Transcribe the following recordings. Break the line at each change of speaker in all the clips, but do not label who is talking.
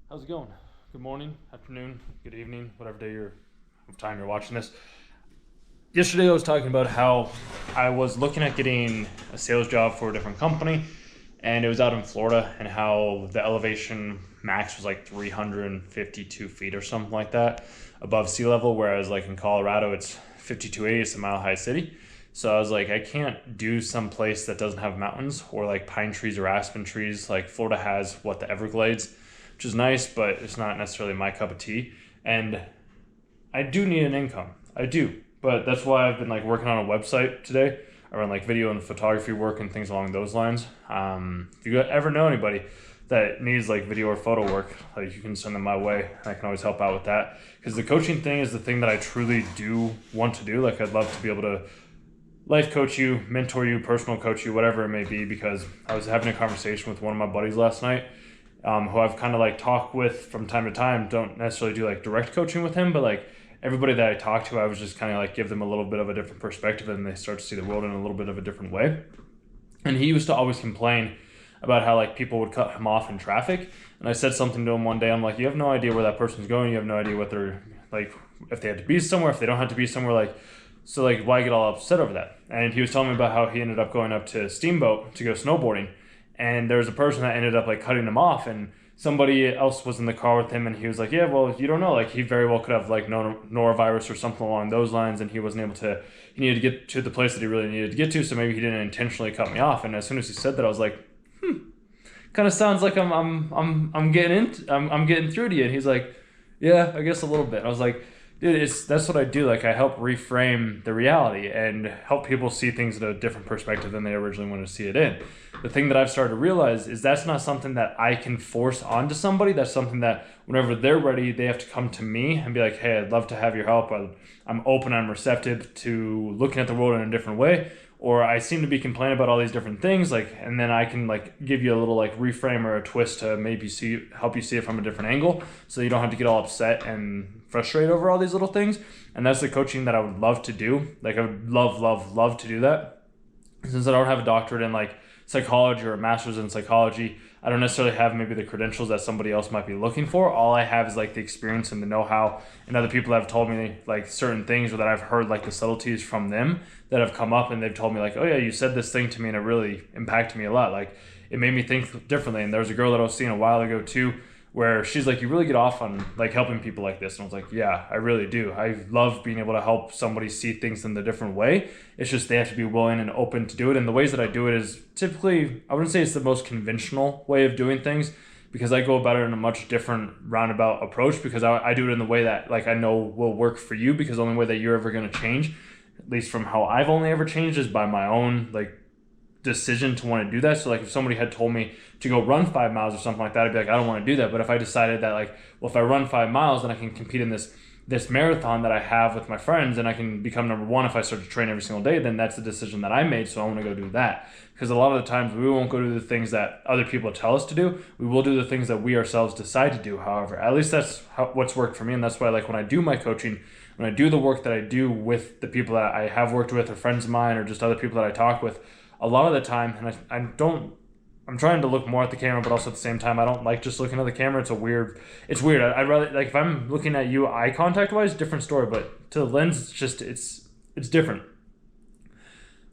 How's it going? Good morning, afternoon, good evening, whatever time you're watching this. Yesterday I was talking about how I was looking at getting a sales job for a different company, and it was out in Florida, and how the elevation max was like 352 feet or something like that above sea level, whereas like in Colorado it's 5280. It's a mile high city. So I was like, I can't do some place that doesn't have mountains or like pine trees or aspen trees. Like Florida has the Everglades, which is nice, but it's not necessarily my cup of tea. And I do need an income. I do. But that's why I've been like working on a website today around like video and photography work and things along those lines. If you ever know anybody that needs like video or photo work, like you can send them my way. I can always help out with that. Because the coaching thing is the thing that I truly do want to do. Like I'd love to be able to life coach you, mentor you, personal coach you, whatever it may be. Because I was having a conversation with one of my buddies last night, who I've kind of like talked with from time to time. Don't necessarily do like direct coaching with him, but like everybody that I talk to, I was just kind of like give them a little bit of a different perspective, and they start to see the world in a little bit of a different way. And he used to always complain about how like people would cut him off in traffic. And I said something to him one day. I'm like, you have no idea where that person's going. You have no idea what they're like, if they have to be somewhere, if they don't have to be somewhere, like, so like why get all upset over that? And he was telling me about how he ended up going up to Steamboat to go snowboarding. And there was a person that ended up like cutting him off, and somebody else was in the car with him, and he was like, yeah, well, you don't know, like he very well could have like norovirus or something along those lines, and he wasn't able to, he needed to get to the place that he really needed to get to, so maybe he didn't intentionally cut me off. And as soon as he said that, I was like, kind of sounds like I'm getting through to you. And he's like, yeah, I guess a little bit. I was like, dude, that's what I do. Like I help reframe the reality and help people see things in a different perspective than they originally wanted to see it in. The thing that I've started to realize is that's not something that I can force onto somebody. That's something that whenever they're ready, they have to come to me and be like, hey, I'd love to have your help. I'm open, I'm receptive to looking at the world in a different way. Or I seem to be complaining about all these different things, like, and then I can like give you a little like reframe or a twist to maybe help you see it from a different angle, so you don't have to get all upset and frustrated over all these little things. And that's the coaching that I would love to do. Like I would love to do that. Since I don't have a doctorate in like psychology or a master's in psychology, I don't necessarily have maybe the credentials that somebody else might be looking for. All I have is like the experience and the know-how, and other people that have told me like certain things, or that I've heard like the subtleties from them that have come up, and they've told me like, oh yeah, you said this thing to me and it really impacted me a lot. Like it made me think differently. And there was a girl that I was seeing a while ago too, where she's like, you really get off on like helping people like this. And I was like, yeah, I really do. I love being able to help somebody see things in a different way. It's just they have to be willing and open to do it. And the ways that I do it is typically, I wouldn't say it's the most conventional way of doing things, because I go about it in a much different roundabout approach, because I do it in the way that like I know will work for you, because the only way that you're ever going to change, at least from how I've only ever changed, is by my own like decision to want to do that. So like if somebody had told me to go run 5 miles or something like that, I'd be like, I don't want to do that. But if I decided that like, well, if I run 5 miles, then I can compete in this marathon that I have with my friends, and I can become number one if I start to train every single day, then that's the decision that I made. So I want to go do that. Because a lot of the times we won't go do the things that other people tell us to do. We will do the things that we ourselves decide to do. However, at least that's what's worked for me. And that's why like when I do my coaching, when I do the work that I do with the people that I have worked with, or friends of mine, or just other people that I talk with, a lot of the time, and I'm trying to look more at the camera, but also at the same time, I don't like just looking at the camera. It's weird. I'd rather, like if I'm looking at you eye contact wise, different story, but to the lens, it's different.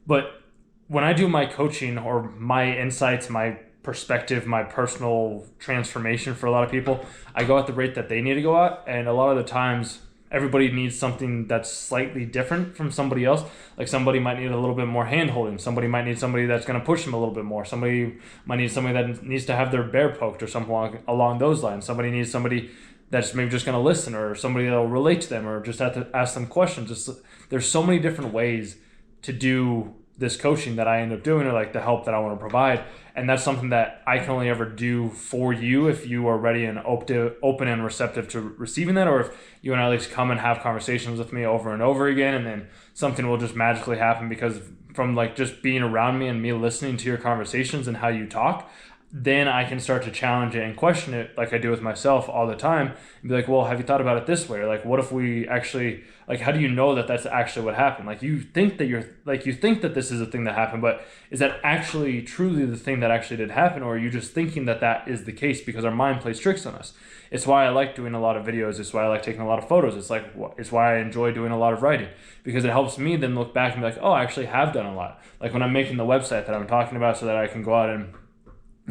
But when I do my coaching or my insights, my perspective, my personal transformation for a lot of people, I go at the rate that they need to go at. And a lot of the times, everybody needs something that's slightly different from somebody else. Like somebody might need a little bit more hand holding. Somebody might need somebody that's going to push them a little bit more. Somebody might need somebody that needs to have their bear poked or something along those lines. Somebody needs somebody that's maybe just going to listen, or somebody that'll relate to them, or just have to ask them questions. There's so many different ways to do this coaching that I end up doing, or like the help that I want to provide. And that's something that I can only ever do for you if you are ready and open and receptive to receiving that, or if you and I at least come and have conversations with me over and over again, and then something will just magically happen because from like just being around me and me listening to your conversations and how you talk, then I can start to challenge it and question it like I do with myself all the time and be like, well, have you thought about it this way? Or like, what if we actually, like, how do you know that that's actually what happened? Like, you think that this is a thing that happened, but is that actually truly the thing that actually did happen? Or are you just thinking that that is the case because our mind plays tricks on us? It's why I like doing a lot of videos. It's why I like taking a lot of photos. It's why I enjoy doing a lot of writing, because it helps me then look back and be like, oh, I actually have done a lot. Like when I'm making the website that I'm talking about so that I can go out and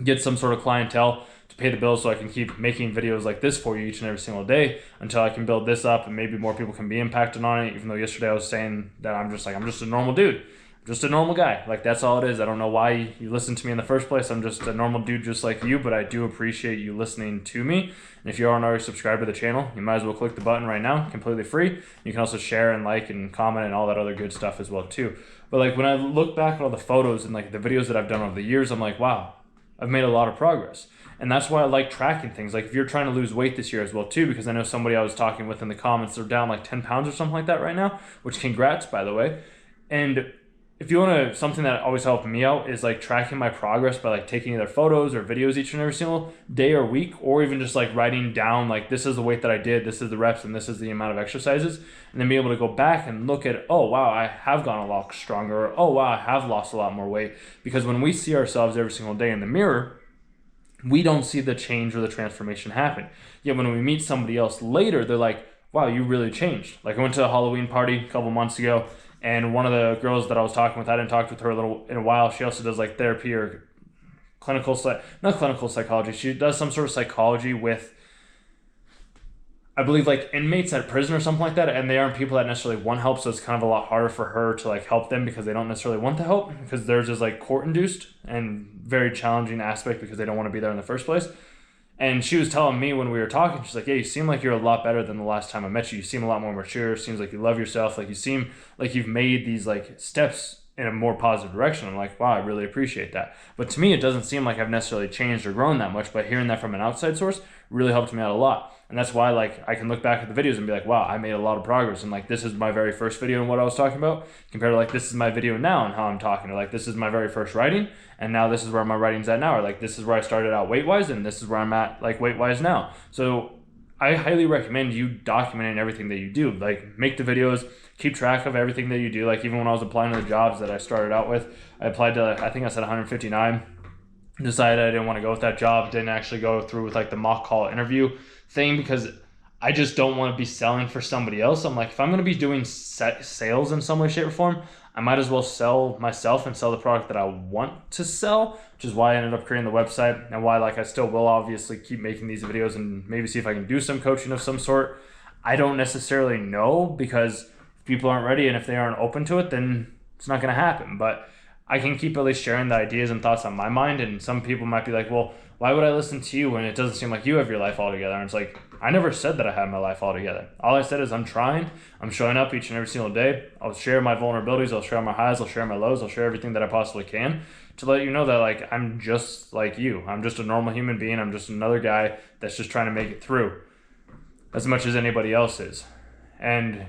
get some sort of clientele to pay the bills so I can keep making videos like this for you each and every single day until I can build this up and maybe more people can be impacted on it. Even though yesterday I was saying that I'm just a normal dude. I'm just a normal guy. Like, that's all it is. I don't know why you listened to me in the first place. I'm just a normal dude just like you, but I do appreciate you listening to me. And if you aren't already subscribed to the channel, you might as well click the button right now, completely free. You can also share and like and comment and all that other good stuff as well too. But like when I look back at all the photos and like the videos that I've done over the years, I'm like, wow, I've made a lot of progress. And that's why I like tracking things. Like if you're trying to lose weight this year as well too, because I know somebody I was talking with in the comments, they're down like 10 pounds or something like that right now, which congrats, by the way. And if you want to, something that always helped me out is like tracking my progress by like taking either photos or videos each and every single day or week, or even just like writing down like, this is the weight that I did, this is the reps, and this is the amount of exercises, and then be able to go back and look at, oh wow, I have gotten a lot stronger, or oh wow, I have lost a lot more weight. Because when we see ourselves every single day in the mirror, we don't see the change or the transformation happen. Yet when we meet somebody else later, they're like, wow, you really changed. Like I went to a Halloween party a couple months ago, and one of the girls that I was talking with, I hadn't talked with her in a while. She also does like therapy or not clinical psychology. She does some sort of psychology with, I believe, like inmates at prison or something like that. And they aren't people that necessarily want help. So it's kind of a lot harder for her to like help them because they don't necessarily want the help, because theirs is like court induced and very challenging aspect because they don't want to be there in the first place. And she was telling me when we were talking, she's like, yeah, you seem like you're a lot better than the last time I met you. You seem a lot more mature. Seems like you love yourself. Like you seem like you've made these like steps in a more positive direction. I'm like, wow, I really appreciate that. But to me, it doesn't seem like I've necessarily changed or grown that much. But hearing that from an outside source really helped me out a lot. And that's why like I can look back at the videos and be like, wow, I made a lot of progress. And like, this is my very first video and what I was talking about compared to like, this is my video now and how I'm talking. Or like, this is my very first writing. And now this is where my writing's at now. Or like, this is where I started out weight-wise and this is where I'm at like weight-wise now. So I highly recommend you documenting everything that you do. Like make the videos, keep track of everything that you do. Like even when I was applying to the jobs that I started out with, I applied to, I think I said 159, decided I didn't want to go with that job, didn't actually go through with like the mock call interview thing because I just don't want to be selling for somebody else. I'm like, if I'm going to be doing sales in some way, shape, or form, I might as well sell myself and sell the product that I want to sell, which is why I ended up creating the website and why like I still will obviously keep making these videos and maybe see if I can do some coaching of some sort. I don't necessarily know, because if people aren't ready and if they aren't open to it, then it's not going to happen. But I can keep at least sharing the ideas and thoughts on my mind. And some people might be like, well, why would I listen to you when it doesn't seem like you have your life all together? And it's like, I never said that I had my life all together. All I said is I'm trying. I'm showing up each and every single day. I'll share my vulnerabilities. I'll share my highs. I'll share my lows. I'll share everything that I possibly can to let you know that like I'm just like you. I'm just a normal human being. I'm just another guy that's just trying to make it through as much as anybody else is. And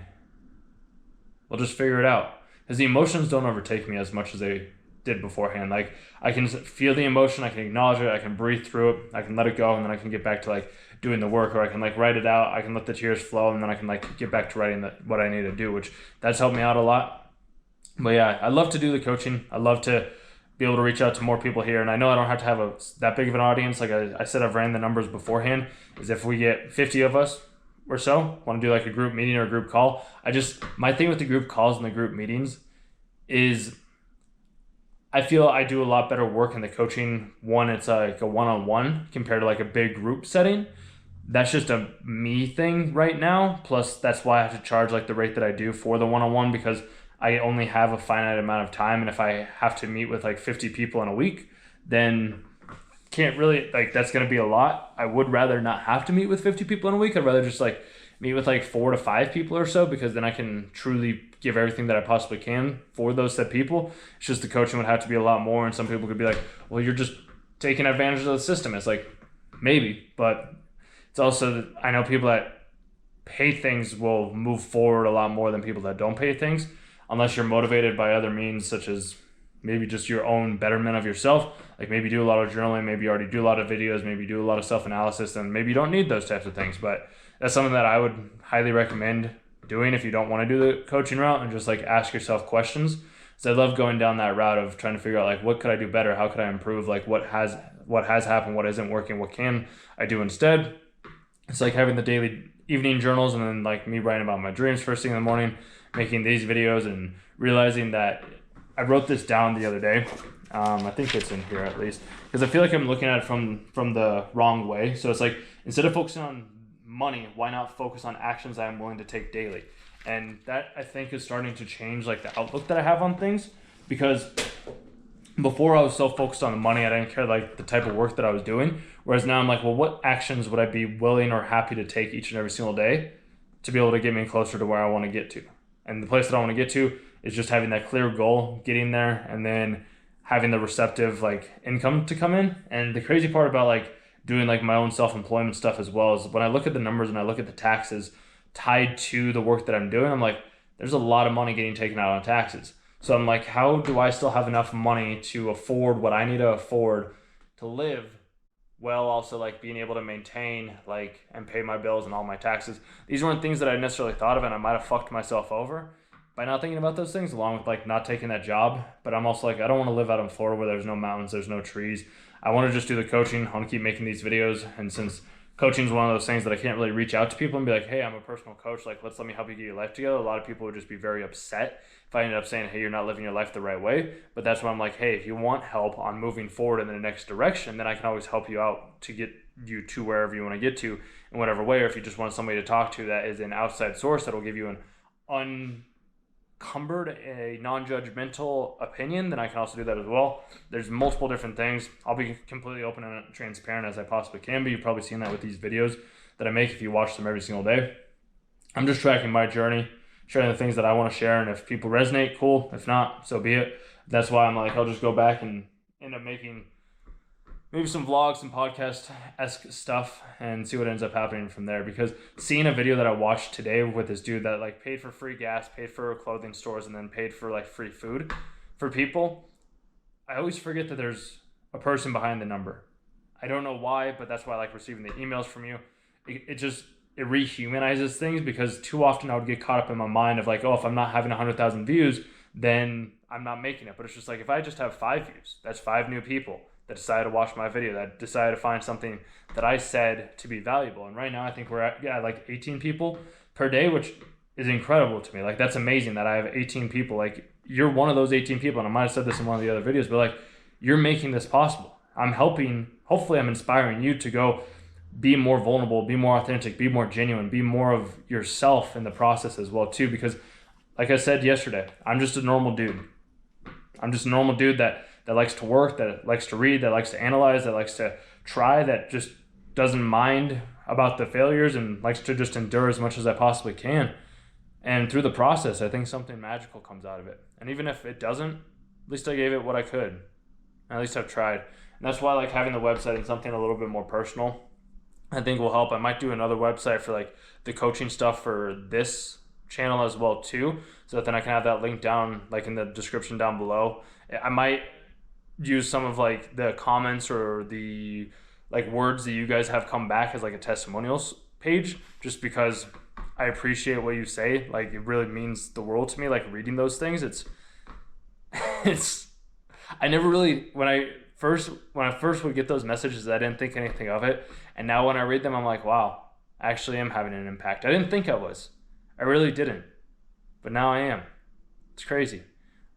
we'll just figure it out. Because the emotions don't overtake me as much as they did beforehand. Like I can feel the emotion, I can acknowledge it, I can breathe through it, I can let it go, and then I can get back to like doing the work, or I can like write it out, I can let the tears flow, and then I can like get back to writing what I need to do, which that's helped me out a lot. But yeah, I love to do the coaching. I love to be able to reach out to more people here. And I know I don't have to have that big of an audience. Like I said, I've ran the numbers beforehand, is if we get 50 of us or so want to do like a group meeting or a group call. My thing with the group calls and the group meetings is I feel I do a lot better work in the coaching. One, it's like a one-on-one compared to like a big group setting. That's just a me thing right now. Plus that's why I have to charge like the rate that I do for the one-on-one, because I only have a finite amount of time. And if I have to meet with like 50 people in a week, then can't really, like, that's going to be a lot. I would rather not have to meet with 50 people in a week. I'd rather just like meet with like 4 to 5 people or so, because then I can truly give everything that I possibly can for those said people. It's just the coaching would have to be a lot more. And some people could be like, well, you're just taking advantage of the system. It's like, maybe, but it's also, I know people that pay things will move forward a lot more than people that don't pay things, unless you're motivated by other means such as maybe just your own betterment of yourself. Like maybe do a lot of journaling, maybe you already do a lot of videos, maybe you do a lot of self-analysis, and maybe you don't need those types of things. But that's something that I would highly recommend doing if you don't want to do the coaching route, and just like ask yourself questions. So I love going down that route of trying to figure out like what could I do better? How could I improve? Like what has happened, what isn't working, what can I do instead? It's like having the daily evening journals, and then like me writing about my dreams first thing in the morning, making these videos, and realizing that I wrote this down the other day. I think it's in here at least, because I feel like I'm looking at it from the wrong way. So it's like, instead of focusing on money, why not focus on actions I'm willing to take daily? And that, I think, is starting to change like the outlook that I have on things, because before I was so focused on the money, I didn't care like the type of work that I was doing. Whereas now I'm like, well, what actions would I be willing or happy to take each and every single day to be able to get me closer to where I want to get to? And the place that I want to get to is just having that clear goal, getting there, and then having the receptive like income to come in. And the crazy part about like doing like my own self-employment stuff as well is when I look at the numbers and I look at the taxes tied to the work that I'm doing, I'm like, there's a lot of money getting taken out on taxes. So I'm like, how do I still have enough money to afford what I need to afford to live, while also like being able to maintain like and pay my bills and all my taxes? These weren't things that I necessarily thought of, and I might have fucked myself over by not thinking about those things, along with like not taking that job. But I'm also like, I don't want to live out in Florida where there's no mountains, there's no trees. I want to just do the coaching. I want to keep making these videos. And since coaching is one of those things that I can't really reach out to let me like, hey, I'm a personal coach, like let me help you get your life together, a lot of people would just be very upset if I ended up saying, hey, you're not living your life the right way. But that's why I'm like, hey, if you want help on moving forward in the next direction, then I can always help you out to get you to wherever you want to get to in whatever way. Or if you just want somebody to talk to that is an outside source that will give you an unencumbered, a non-judgmental opinion, then I can also do that as well. There's multiple different things. I'll be completely open and transparent as I possibly can be. You've probably seen that with these videos that I make if you watch them every single day. I'm just tracking my journey, sharing the things that I want to share, and if people resonate, cool. If not, so be it. That's why I'm like, I'll just go back and end up making maybe some vlogs, some podcast-esque stuff, and see what ends up happening from there. Because seeing a video that I watched today with this dude that like paid for free gas, paid for clothing stores, and then paid for like free food for people, I always forget that there's a person behind the number. I don't know why, but that's why I like receiving the emails from you. It rehumanizes things, because too often I would get caught up in my mind of like, oh, if I'm not having 100,000 views, then I'm not making it. But it's just like, if I just have 5 views, that's 5 new people that decided to watch my video, that decided to find something that I said to be valuable. And right now I think we're at like 18 people per day, which is incredible to me. Like, that's amazing that I have 18 people. Like, you're one of those 18 people. And I might have said this in one of the other videos, but like, you're making this possible. I'm helping, hopefully I'm inspiring you to go be more vulnerable, be more authentic, be more genuine, be more of yourself in the process as well too. Because like I said yesterday, I'm just a normal dude. I'm just a normal dude that likes to work, that likes to read, that likes to analyze, that likes to try, that just doesn't mind about the failures and likes to just endure as much as I possibly can. And through the process, I think something magical comes out of it. And even if it doesn't, at least I gave it what I could. At least I've tried. And that's why I like having the website and something a little bit more personal, I think will help. I might do another website for like the coaching stuff for this channel as well too, so that then I can have that link down like in the description down below. I might use some of like the comments or the like words that you guys have come back as like a testimonials page, just because I appreciate what you say. Like, it really means the world to me, like reading those things. It's I never really, when I first would get those messages, I didn't think anything of it. And now when I read them, I'm like, wow, I actually am having an impact. I didn't think I was. I really didn't. But now I am. It's crazy.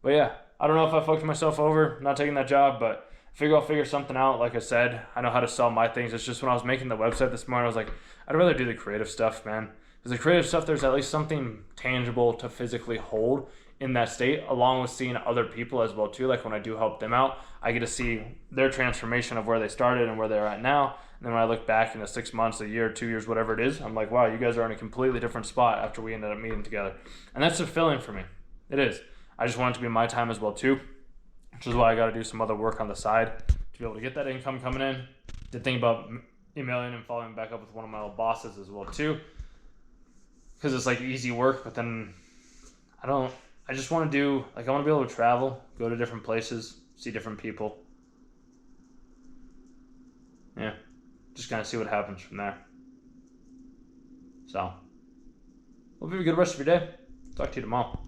But yeah, I don't know if I fucked myself over not taking that job, but I'll figure something out. Like I said, I know how to sell my things. It's just when I was making the website this morning, I was like, I'd rather do the creative stuff, man. Because the creative stuff, there's at least something tangible to physically hold in that state, along with seeing other people as well too. Like when I do help them out, I get to see their transformation of where they started and where they're at now. And then when I look back in the 6 months, a year, 2 years, whatever it is, I'm like, wow, you guys are in a completely different spot after we ended up meeting together. And that's fulfilling for me. It is. I just want it to be my time as well too, which is why I got to do some other work on the side to be able to get that income coming in. Did think about emailing and following back up with one of my old bosses as well too, because it's like easy work, but then I I just want to do, like, I want to be able to travel, go to different places, see different people. Yeah, just kind of see what happens from there. So, hope you have a good rest of your day. Talk to you tomorrow.